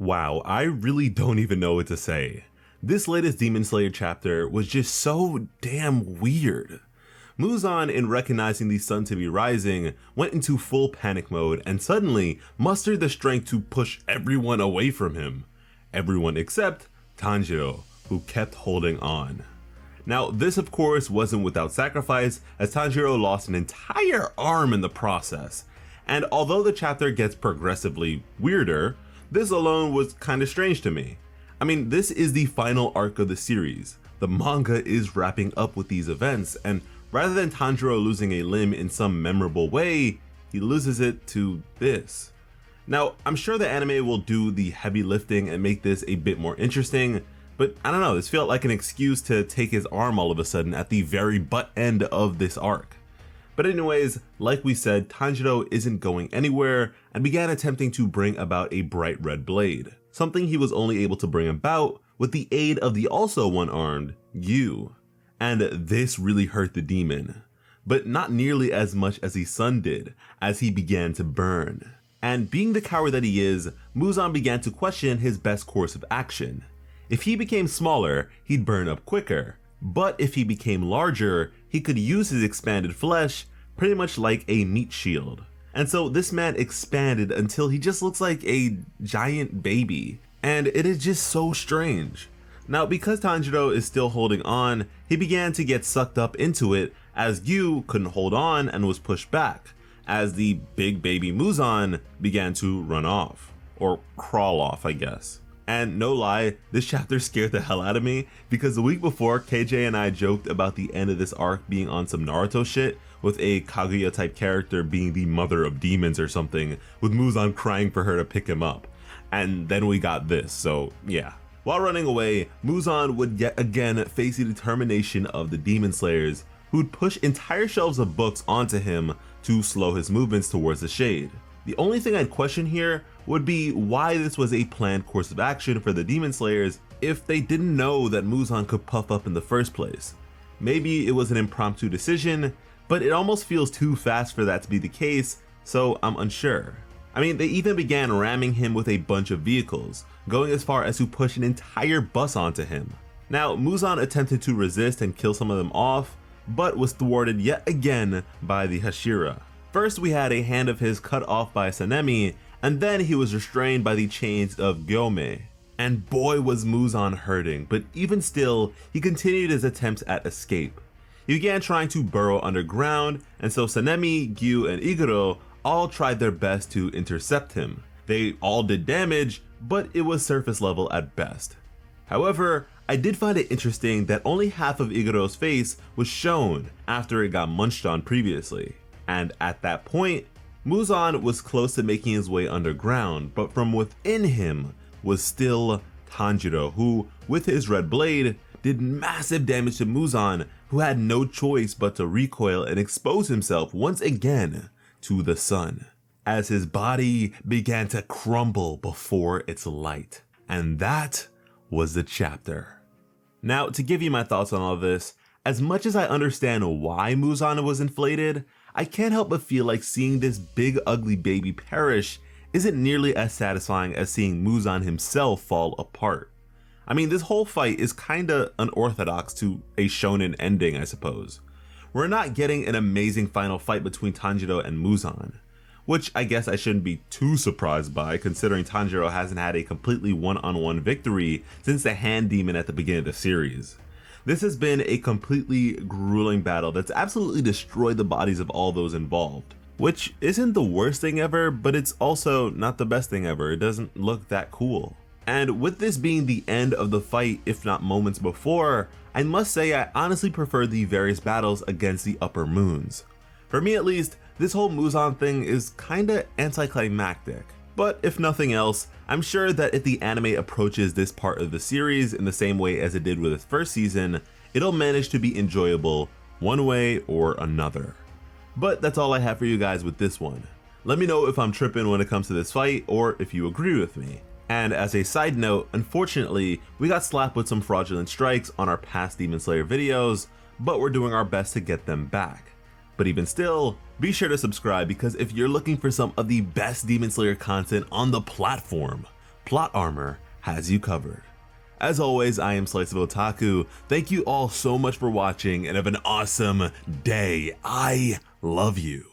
Wow, I really don't even know what to say. This latest Demon Slayer chapter was just so damn weird. Muzan, in recognizing the sun to be rising, went into full panic mode and suddenly mustered the strength to push everyone away from him. Everyone except Tanjiro, who kept holding on. Now, this of course wasn't without sacrifice, as Tanjiro lost an entire arm in the process. And although the chapter gets progressively weirder, this alone was kinda strange to me. I mean, this is the final arc of the series. The manga is wrapping up with these events, and rather than Tanjiro losing a limb in some memorable way, he loses it to this. Now, I'm sure the anime will do the heavy lifting and make this a bit more interesting, but I don't know, this felt like an excuse to take his arm all of a sudden at the very butt end of this arc. But anyways, like we said, Tanjiro isn't going anywhere and began attempting to bring about a bright red blade, something he was only able to bring about with the aid of the also one-armed Gyu. And this really hurt the demon, but not nearly as much as the sun did, as he began to burn. And being the coward that he is, Muzan began to question his best course of action. If he became smaller, he'd burn up quicker, but if he became larger, he could use his expanded flesh pretty much like a meat shield. And so this man expanded until he just looks like a giant baby, and it is just so strange. Now, because Tanjiro is still holding on, he began to get sucked up into it as Gyu couldn't hold on and was pushed back, as the big baby Muzan began to run off, or crawl off, I guess. And no lie, this chapter scared the hell out of me, because the week before, KJ and I joked about the end of this arc being on some Naruto shit, with a Kaguya type character being the mother of demons or something, with Muzan crying for her to pick him up. And then we got this, so yeah. While running away, Muzan would yet again face the determination of the Demon Slayers, who'd push entire shelves of books onto him to slow his movements towards the shade. The only thing I'd question here would be why this was a planned course of action for the Demon Slayers if they didn't know that Muzan could puff up in the first place. Maybe it was an impromptu decision, but it almost feels too fast for that to be the case, so I'm unsure. I mean, they even began ramming him with a bunch of vehicles, going as far as to push an entire bus onto him. Now, Muzan attempted to resist and kill some of them off, but was thwarted yet again by the Hashira. First, we had a hand of his cut off by Sanemi, and then he was restrained by the chains of Gyome. And boy was Muzan hurting, but even still, he continued his attempts at escape. He began trying to burrow underground, and so Sanemi, Gyu, and Iguro all tried their best to intercept him. They all did damage, but it was surface level at best. However, I did find it interesting that only half of Iguro's face was shown after it got munched on previously. And at that point, Muzan was close to making his way underground, but from within him was still Tanjiro, who, with his red blade, did massive damage to Muzan, who had no choice but to recoil and expose himself once again to the sun, as his body began to crumble before its light. And that was the chapter. Now, to give you my thoughts on all this, as much as I understand why Muzan was inflated, I can't help but feel like seeing this big ugly baby perish isn't nearly as satisfying as seeing Muzan himself fall apart. I mean, this whole fight is kinda unorthodox to a shonen ending, I suppose. We're not getting an amazing final fight between Tanjiro and Muzan, which I guess I shouldn't be too surprised by, considering Tanjiro hasn't had a completely one-on-one victory since the hand demon at the beginning of the series. This has been a completely grueling battle that's absolutely destroyed the bodies of all those involved, which isn't the worst thing ever, but it's also not the best thing ever. It doesn't look that cool. And with this being the end of the fight, if not moments before, I must say I honestly prefer the various battles against the upper moons. For me at least, this whole Muzan thing is kinda anticlimactic. But if nothing else, I'm sure that if the anime approaches this part of the series in the same way as it did with its first season, it'll manage to be enjoyable one way or another. But that's all I have for you guys with this one. Let me know if I'm tripping when it comes to this fight, or if you agree with me. And as a side note, unfortunately, we got slapped with some fraudulent strikes on our past Demon Slayer videos, but we're doing our best to get them back. But even still, be sure to subscribe, because if you're looking for some of the best Demon Slayer content on the platform, plot armor has you covered. As always, I am Slice of Otaku. Thank you all so much for watching and have an awesome day. I love you.